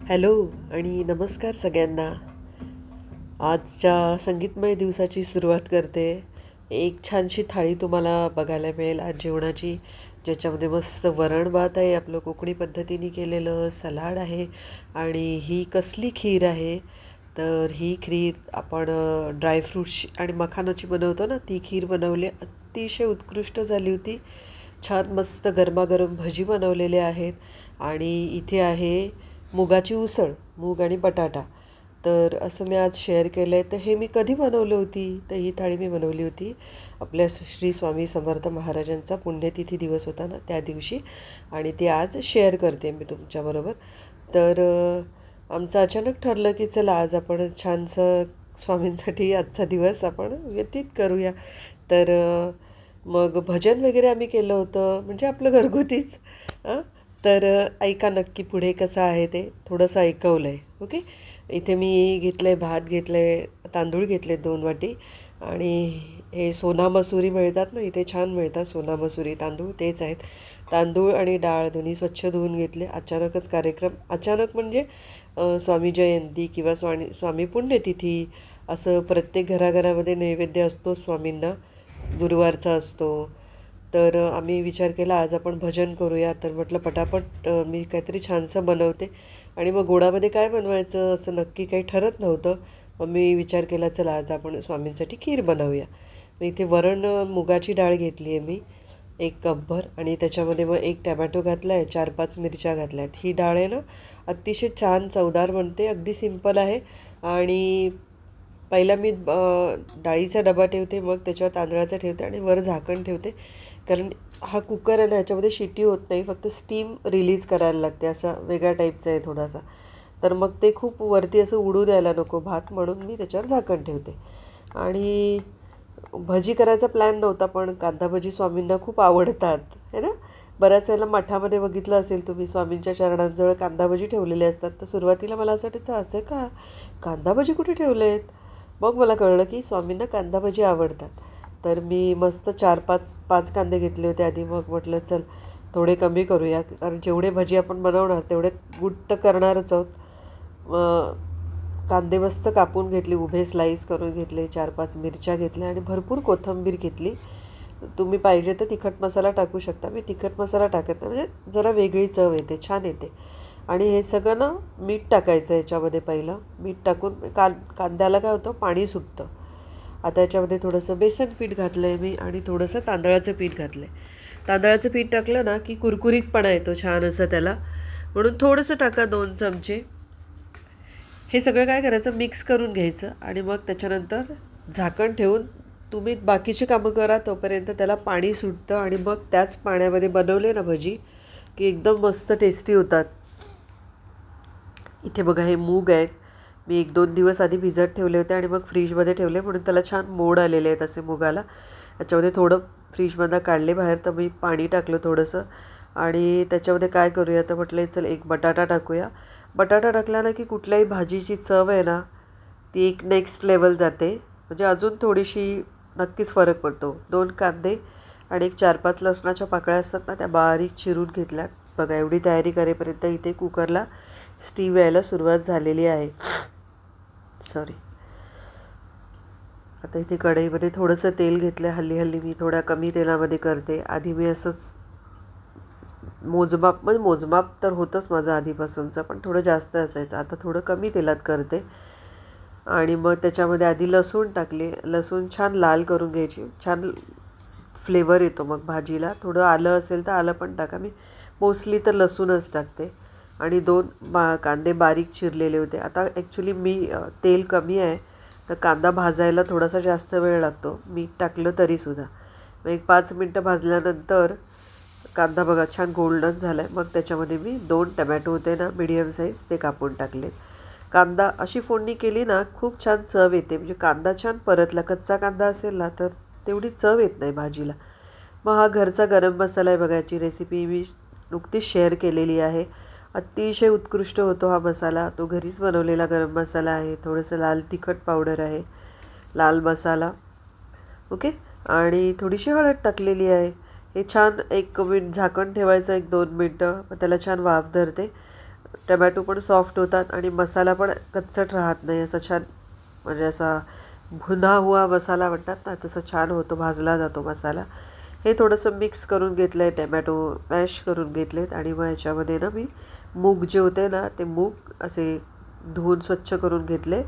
Hello आणि नमस्कार सगळ्यांना. आजच्या संगीतमय दिवसाची सुरुवात करते. एक छानशी थाळी तुम्हाला बघायला मिळेल आज जेवणाची, ज्याच्यामध्ये मस्त वरण भात आहे आपलं कोकणी पद्धतीने केलेलं, सलाड आहे आणि ही कसली खीर आहे. तर ही खीर आपण ड्रायफ्रूट्स आणि मखानाची बनवतो ना, ती खीर बनवली. अतिशय उत्कृष्ट झाली होती. छान मस्त गरमागरम भजी बनवलेले आहेत आणि इथे आहे मुगाची उसळ, मूग आणि बटाटा. तर असं मी आज शेअर केलं आहे. तर हे मी कधी बनवली होती, तर ही थाळी मी बनवली होती आपल्या श्री स्वामी समर्थ महाराजांचा पुण्यतिथी दिवस होता ना त्या दिवशी, आणि ते आज शेअर करते मी तुमच्याबरोबर. तर आमचं अचानक ठरलं की चला आज आपण छानसं स्वामींसाठी आजचा दिवस आपण व्यतीत करूया. तर मग भजन वगैरे आम्ही केलं होतं, म्हणजे आपलं घरगुतीच. हां. तर ऐका नक्की पुढे कसं आहे ते थोडंसं ऐकवलं आहे. ओके. इथे मी घेतलं आहे भात, घेतलं आहे तांदूळ, घेतले 2 वाटी. आणि हे सोना मसुरी मिळतात ना, इथे छान मिळतात सोना मसुरी तांदूळ, तेच आहेत. तांदूळ आणि डाळ दोन्ही स्वच्छ धुवून घेतले. अचानकच कार्यक्रम, अचानक म्हणजे स्वामी जयंती किंवा स्वामी पुण्यतिथी असं प्रत्येक घराघरामध्ये नैवेद्य असतो स्वामींना, गुरुवारचा असतो. तर आम्ही विचार केला आज आपण भजन करूया. तर म्हटलं पटापट मी काहीतरी छानसं बनवते. आणि मग गोडामध्ये काय बनवायचं असं नक्की काही ठरत नव्हतं. मग मी विचार केला चला आज आपण स्वामींसाठी खीर बनवूया. मग इथे वरण मुगाची डाळ घेतली आहे मी 1 कपभर, आणि त्याच्यामध्ये मग 1 टॅमॅटो घातला आहे, 4-5 मिरच्या घातल्या आहेत. ही डाळ आहे ना अतिशय छान चवदार बनते, अगदी सिंपल आहे. आणि पहिला मी डाळीचा डबा ठेवते, मग त्याच्यावर तांदळाचा ठेवते आणि वर झाकण ठेवते. कारण हा कुकर आहे ना, ह्याच्यामध्ये शिटी होत नाही, फक्त स्टीम रिलीज करायला लागते. असा वेगळ्या टाईपचा आहे थोडासा. तर मग ते खूप वरती असं उडू द्यायला नको भात, म्हणून मी त्याच्यावर झाकण ठेवते. आणि भजी करायचा प्लॅन नव्हता, पण कांदा भजी स्वामींना खूप आवडतात, है ना. बऱ्याच वेळेला मठामध्ये बघितलं असेल तुम्ही, स्वामींच्या चरणांजवळ कांदा भजी ठेवलेले असतात. तर सुरुवातीला मला असं वाटायचं असं का कांदा भजी कुठे ठेवले आहेत. मग मला कळलं की स्वामींना कांदा भजी आवडतात. तर मी मस्त 4-5 कांदे घेतले होते आधी. मग म्हटलं चल थोडे कमी करूया, कारण जेवढे भजी आपण बनवणार तेवढे गुड तर करणारच आहोत. मग कांदे मस्त कापून घेतले, उभे स्लाईस करून घेतले, 4-5 मिरच्या घेतल्या आणि भरपूर कोथिंबीर घेतली. तुम्ही पाहिजे तर तिखट मसाला टाकू शकता. मी तिखट मसाला टाकत नाही, म्हणजे जरा वेगळी चव येते, छान येते. आणि हे सगळं ना मीठ टाकायचं याच्यामध्ये. पहिलं मीठ टाकून कांद्याला काय होतं, पाणी सुटतं. आता याच्यामध्ये थोडंसं बेसन पीठ घातलं आहे मी आणि थोडंसं तांदळाचं पीठ घातलं आहे. तांदळाचं पीठ टाकलं ना की कुरकुरीतपणा येतो छान असं त्याला, म्हणून थोडंसं टाका, 2 चमचे. हे सगळं काय करायचं, मिक्स करून घ्यायचं आणि मग त्याच्यानंतर झाकण ठेवून तुम्ही बाकीची कामं करा, तोपर्यंत त्याला पाणी सुटतं आणि मग त्याच पाण्यामध्ये बनवले ना भजी की एकदम मस्त टेस्टी होतात. इथे बघा हे मूग आहेत. मी 1-2 दिवस आधी भिजत ठेवले होते आणि मग फ्रीजमध्ये ठेवले, म्हणून त्याला छान मोड आलेले आहेत असे मुगाला. याच्यामध्ये थोडं फ्रीजमधनं काढले बाहेर, तर मी पाणी टाकलं थोडंसं. आणि त्याच्यामध्ये काय करूया, तर म्हटलं चल एक बटाटा टाकूया. बटाटा टाकला ना की कुठल्याही भाजीची चव आहे ना ती एक नेक्स्ट लेवल जाते, म्हणजे अजून थोडीशी नक्कीच फरक पडतो. 2 कांदे आणि एक 4-5 लसणाच्या पाकळ्या असतात ना, त्या बारीक चिरून घेतल्यात. बघा एवढी तयारी करेपर्यंत इथे कुकरला स्टीम यायला सुरुवात झालेली आहे. सॉरी. आता इथे कढईमध्ये थोडंसं तेल घेतलं आहे. हल्ली हल्ली मी थोड्या कमी तेलामध्ये करते. आधी मी असंच मोजमाप, म्हणजे मोजमाप तर होतंच माझं आधीपासूनचं, पण थोडं जास्त असायचं. आता थोडं कमी तेलात करते. आणि मग त्याच्यामध्ये आधी लसूण टाकले. लसूण छान लाल करून घ्यायची, छान फ्लेवर येतो मग भाजीला. थोडं आलं असेल तर आलं पण टाका, मी मोस्टली तर लसूणच टाकते. आणि 2 कांदे बारीक चिरलेले होते. आता ॲक्च्युली मी तेल कमी आहे, तर कांदा भाजायला थोडासा जास्त वेळ लागतो मीठ टाकलं तरीसुद्धा. मग एक 5 मिनटं भाजल्यानंतर कांदा बघा छान गोल्डन झाला आहे. मग त्याच्यामध्ये मी 2 टमॅटो होते ना मीडियम साईज, ते कापून टाकले. कांदा अशी फोडणी केली ना खूप छान चव येते, म्हणजे कांदा छान परतला. कच्चा कांदा असेल ना तर तेवढी चव येत नाही भाजीला. मग हा घरचा गरम मसाला आहे बघा, याची रेसिपी मी नुकतीच शेअर केलेली आहे. अतिशय उत्कृष्ट होतो हा मसाला. तो घरीच बनवलेला गरम मसाला आहे. थोडंसं लाल तिखट पावडर आहे, लाल मसाला, ओके. आणि थोडीशी हळद टाकलेली आहे. हे छान 1 मिनिट झाकण ठेवायचं, 1-2 मिनटं, मग त्याला छान वाफ धरते. टमॅटो पण सॉफ्ट होतात आणि मसाला पण कच्चट राहत नाही, असा छान म्हणजे असा भुना हुआ मसाला म्हणतात ना तसं छान होतो, भाजला जातो मसाला. हे थोडंसं मिक्स करून घेतलं आहे, टमॅटो मॅश करून घेतलेत आणि मग ह्याच्यामध्ये ना मी मूग जे होते ना ते मूग असे धुवून स्वच्छ करून घेतले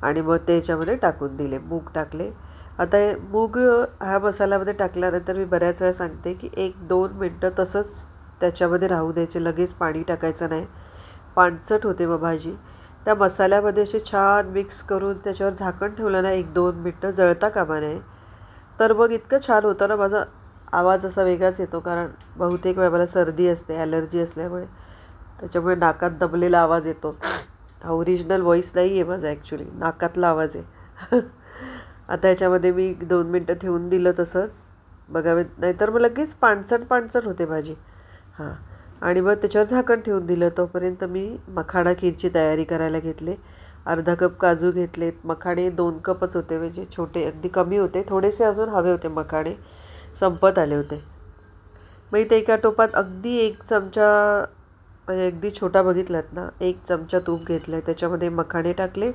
आणि मग ते ह्याच्यामध्ये टाकून दिले, मूग टाकले. आता हे मूग ह्या मसाल्यामध्ये टाकल्यानंतर मी बऱ्याच वेळा सांगते की 1-2 मिनटं तसंच त्याच्यामध्ये राहू द्यायचे, लगेच पाणी टाकायचं नाही, पाणचट होते मग भाजी. त्या मसाल्यामध्ये असे छान मिक्स करून त्याच्यावर झाकण ठेवलं ना 1-2 मिनटं, जळता कामा नये. तर मग इतकं छान होतं ना, माझा आवाज असा वेगळाच येतो कारण बहुतेक वेळा मला सर्दी असते, ॲलर्जी असल्यामुळे, त्याच्यामुळे नाकात दबलेला आवाज येतो. हा ओरिजिनल व्हॉईस नाही आहे माझा, ॲक्च्युली नाकातला आवाज आहे. आता ह्याच्यामध्ये मी 2 मिनटं ठेवून दिलं तसंच, बघावे नाहीतर मग लगेच पाणचट पाणचट होते भाजी. हां, आणि मग त्याच्यावर झाकण ठेवून दिलं. तोपर्यंत मी मखाणा खीरची तयारी करायला घेतले. अर्धा कप काजू घेतलेत, मखाणे 2 कपच होते, म्हणजे छोटे अगदी कमी होते, थोडेसे अजून हवे होते मखाणे, संपत आले होते. मग इथे एका टोपात अगदी 1 चमचा, म्हणजे अगदी छोटा बघितलात ना, 1 चमचा तूप घेतलं आहे, त्याच्यामध्ये मखाणे टाकले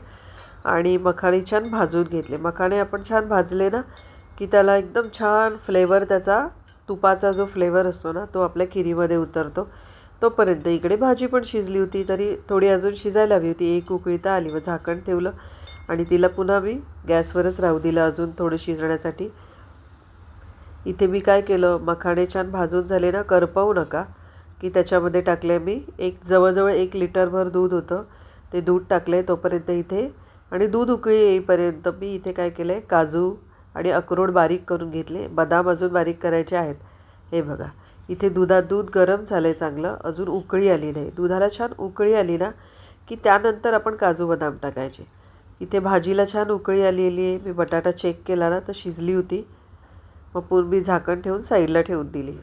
आणि मखाणे छान भाजून घेतले. मखाणे आपण छान भाजले ना की त्याला एकदम छान फ्लेवर, त्याचा तुपाचा जो फ्लेवर असतो ना तो आपल्या खिरीमध्ये उतरतो. तोपर्यंत इकडे भाजी पण शिजली होती, तरी थोडी अजून शिजायला हवी होती. 1 उकळी तर आली, मग झाकण ठेवलं आणि तिला पुन्हा मी गॅसवरच राहू दिलं अजून थोडं शिजण्यासाठी. इथे मी काय केलं, मखाणे छान भाजून झाले ना, करपवू नका, की त्याच्यामध्ये टाकले मी जवळजवळ 1 लिटरभर दूध होतं, ते दूध टाकले तोपर्यंत इथे. आणि दूध उकळी येईपर्यंत मी इथे काय केलं आहे, काजू आणि अक्रोड बारीक करून घेतले, बदाम अजून बारीक करायचे आहेत. हे बघा, इथे दूध गरम झालं आहे चांगलं, अजून उकळी आली नाही. दुधाला छान उकळी आली ना की त्यानंतर आपण काजू बदाम टाकायचे. इथे भाजीला छान उकळी आलेली आहे. मी बटाटा चेक केला ना तर शिजली होती. मग पूर्वी झाकण ठेवून साईडला ठेवून दिली.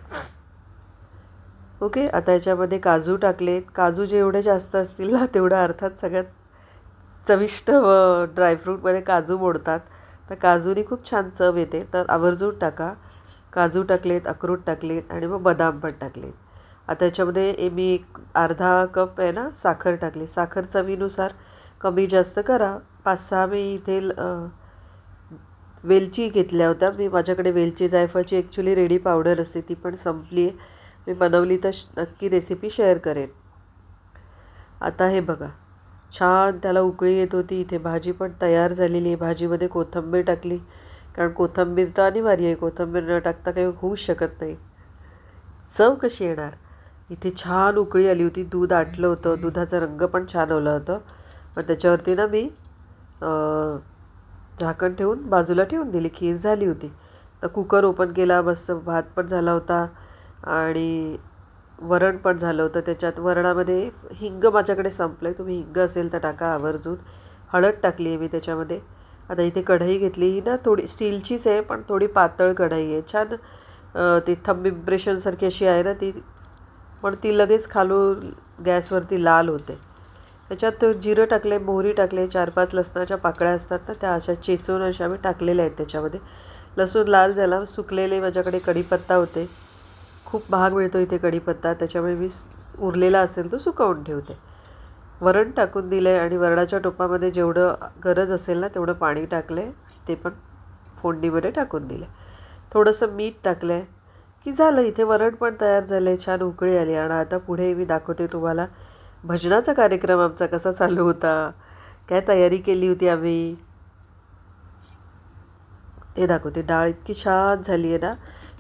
ओके, आता याच्यामध्ये काजू टाकलेत. काजू जेवढे जास्त असतील ना तेवढं अर्थात सगळ्यात चविष्ट ड्रायफ्रूटमध्ये काजू मोडतात, तर काजूनी खूप छान चव येते, तर आवर्जून टाका. काजू टाकलेत, अक्रोड टाकलेत आणि मग बदाम पण टाकलेत. आता याच्यामध्ये मी 1 अर्धा कप आहे ना साखर टाकली. साखर चवीनुसार कमी जास्त करा. 5-6 मी इथे वेलची घेतल्या होत्या. माझ्याकडे वेलची जायफळची ॲक्च्युली रेडी पावडर असते, ती पण संपली आहे. मी बनवली तर नक्की रेसिपी शेअर करेन. आता हे बघा, छान त्याला उकळी येत होती. इथे भाजी पण तयार झालेली आहे. भाजीमध्ये कोथिंबीर टाकली, कारण कोथिंबीर तर अनिवार्य आहे, कोथिंबीर न टाकता काही होऊच शकत नाही. चव कशी येणार. इथे छान उकळी आली होती, दूध आटलं होतं, दुधाचा रंग पण छान आला होतं. मग त्याच्यावरती ना मी झाकण ठेवून बाजूला ठेवून दिली. खीर झाली होती. तर कुकर ओपन केला, मस्त भात पण झाला होता आणि वरण पण झालं होतं. त्याच्यात वरणामध्ये हिंग माझ्याकडे संपलं आहे, तुम्ही हिंग असेल तर टाका आवर्जून. हळद टाकली आहे मी त्याच्यामध्ये. आता इथे कढई घेतली, ही ना थोडी स्टीलचीच आहे पण थोडी पातळ कढई आहे. छान ती थंब इम्प्रेशनसारखी अशी आहे ना ती, पण ती लगेच खालून गॅसवरती लाल होते. त्याच्यात जिरं टाकले, मोहरी टाकले, 4-5 लसणाच्या पाकळ्या असतात ना त्या अशा चेचून अशा मी टाकलेल्या आहेत त्याच्यामध्ये. लसूण लाल झाला. सुकलेले माझ्याकडे कढीपत्ता होते, खूप महाग मिळतो इथे कढीपत्ता, त्याच्यामुळे मी उरलेला असेल तो सुकवून ठेवते. वरण टाकून दिलं आहे आणि वरणाच्या टोपामध्ये जेवढं गरज असेल ना तेवढं पाणी टाकलं आहे, ते पण फोडणीमध्ये टाकून दिलं. थोडंसं मीठ टाकलं आहे की झालं. इथे वरण पण तयार झालं आहे, छान उकळी आली. आणि आता पुढे मी दाखवते तुम्हाला भजनाचा कार्यक्रम आमचा कसा चालू होता, काय तयारी केली होती आम्ही, ते दाखवते. डाळ इतकी छान झाली आहे ना.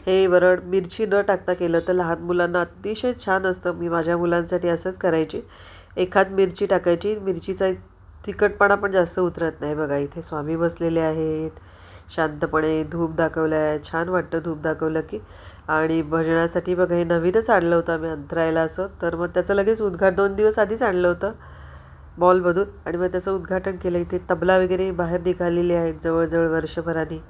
हे वरण मिरची न टाकता केलं तर लहान मुलांना अतिशय छान असतं. मी माझ्या मुलांसाठी असंच करायची, एखाद मिरची टाकायची, मिरचीचा तिखटपणा पण जास्त उतरत नाही. बघा इथे स्वामी बसलेले आहेत शांतपणे, धूप दाखवलं आहे, छान वाटतं धूप दाखवलं की. आणि भजनासाठी बघा हे नवीनच आणलं होतं आम्ही अंतरायला असं, तर मग त्याचं लगेच 2 दिवस आधीच आणलं होतं मॉलमधून आणि मग त्याचं उद्घाटन केलं. इथे तबला वगैरे बाहेर निघालेले आहेत जवळजवळ वर्षभराने.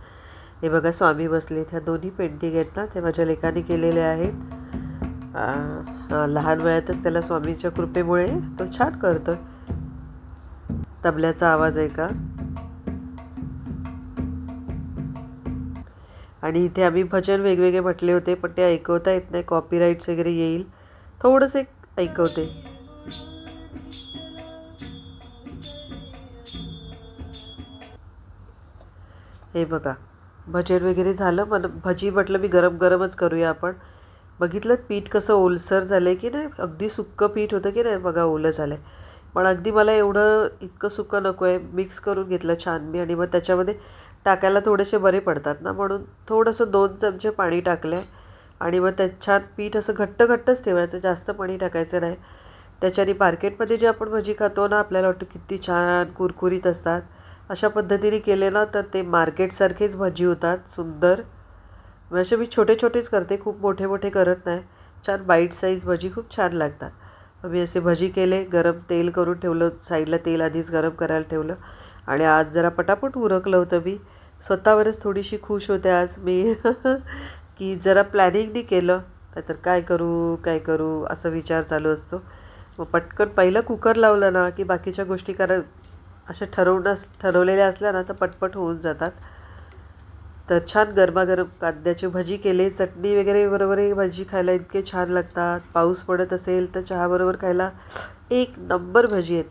हे बघा स्वामी बसलेत. ह्या दोन्ही पेंटिंग आहेत ना ते माझ्या लेकाने केलेल्या आहेत. लहान वयातच त्याला स्वामींच्या कृपेमुळे तो छान करतो. तबल्याचा आवाज आहे का. आणि इथे आम्ही भजन वेगवेगळे म्हटले होते पण ते ऐकवता येत नाही, कॉपीराईट्स वगैरे येईल. थोडंसं ऐकवते. हे बघा, भजन वगैरे झालं. भजी म्हटलं मी गरम गरमच करूया आपण. बघितलं पीठ कसं ओलसर झालं आहे की नाही, अगदी सुक्कं पीठ होतं की नाही, बघा ओलं झालं आहे. पण अगदी मला एवढं इतकं सुकं नको आहे. मिक्स करून घेतलं छान मी आणि मग त्याच्यामध्ये टाकायला थोडेसे बरे पडतात ना, म्हणून थोडंसं 2 चमचे पाणी टाकलं आहे. आणि मग त्यात छान पीठ असं घट्ट घट्टच ठेवायचं, जास्त पाणी टाकायचं नाही. त्याच्याने मार्केटमध्ये जे आपण भजी खातो ना, आपल्याला वाटतं किती छान कुरकुरीत असतात. अशा पद्धतीने केले ना तर ते मार्केटसारखेच भजी होतात, सुंदर. असे मी छोटे छोटेच करते, खूप मोठे मोठे करत नाही. छान बाईट साईज भजी खूप छान लागतात. मी असे भजी केले, गरम तेल करून ठेवलं साईडला, तेल आधीच गरम करायला ठेवलं. आणि आज जरा पटापट उरकलं होतं मी. स्वतःवरच थोडीशी खुश होते आज मी की जरा प्लॅनिंगनी केलं, नाहीतर काय करू काय करू असा विचार चालू असतो. मग पटकन पहिलं कुकर लावलं ना की बाकीच्या गोष्टी अशा ठरवलेल्या असल्या ना तर पटपट होऊन जातात. तर छान गरमागरम कांद्याची भजी केले, चटणी वगैरे बरोबरही भजी खायला इतके छान लागतात. पाऊस पडत असेल तर चहाबरोबर खायला एक नंबर भजी आहेत.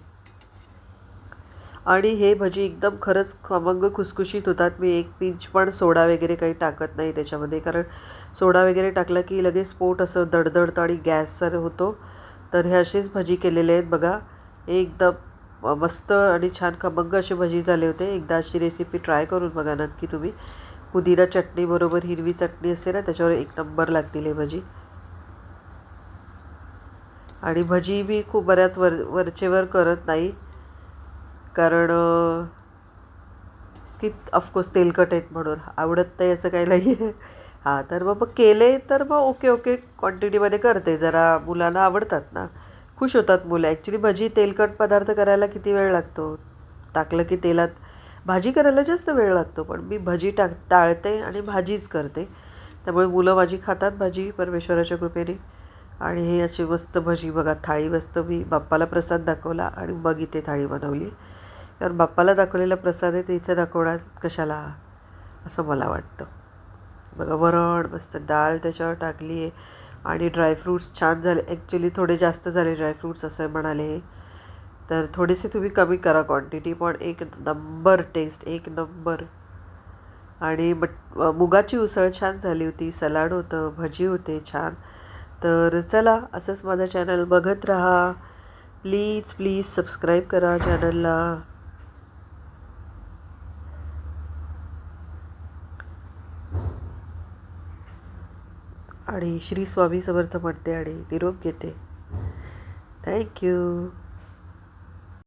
आणि हे भजी एकदम खरंच खमंग खुसखुशीत होतात. मी एक पिंच पण सोडा वगैरे काही टाकत नाही त्याच्यामध्ये, कारण सोडा वगैरे टाकला की लगेच पोट असं दडदडतं आणि गॅससर होतो. तर हे असेच भजी केलेले आहेत बघा, एकदम मस्त आणि छान खमंग असे भजी झाले होते. एकदा अशी रेसिपी ट्राय करून बघा नक्की तुम्ही. पुदिना चटणीबरोबर हिरवी चटणी असते ना, त्याच्यावर एक नंबर लागतील हे भजी. आणि भजी मी खूप बऱ्याच वरचेवर करत नाही, कारण ती ऑफकोर्स तेलकट आहेत म्हणून आवडत नाही असं काही नाही आहे. हां, तर मग केले तर मग ओके ओके क्वांटिटीमध्ये करते. जरा मुलांना आवडतात ना, खुश होतात मुलं. ॲक्च्युली भजी तेलकट पदार्थ करायला किती वेळ लागतो, टाकलं की तेलात. भाजी करायला जास्त वेळ लागतो, पण मी भजी टाळते आणि भाजीच करते. त्यामुळे मुलं माझी खातात भाजी परमेश्वराच्या कृपेने. आणि हे अशी मस्त भजी बघा, थाळी मस्त मी बाप्पाला प्रसाद दाखवला आणि मग इथे थाळी बनवली. कारण बाप्पाला दाखवलेला प्रसाद आहे ते इथे दाखवणार कशाला, असं मला वाटतं. बघा, वरण मस्त, डाळ त्याच्यावर टाकली आहे आणि ड्रायफ्रूट्स छान झाले. ॲक्च्युली थोडे जास्त झाले ड्रायफ्रूट्स असं म्हणाले, तर थोडेसे तुम्ही कमी करा क्वांटिटी, पण एक नंबर टेस्ट, एक नंबर. आणि मुगाची उसळ छान झाली होती, सलाड होतं, भजी होते छान. तर चला, असंच माझा चॅनल बघत राहा. प्लीज प्लीज सबस्क्राईब करा चॅनलला. आणि श्री स्वामी समर्थ म्हणते आणि निरोप घेते. थँक्यू.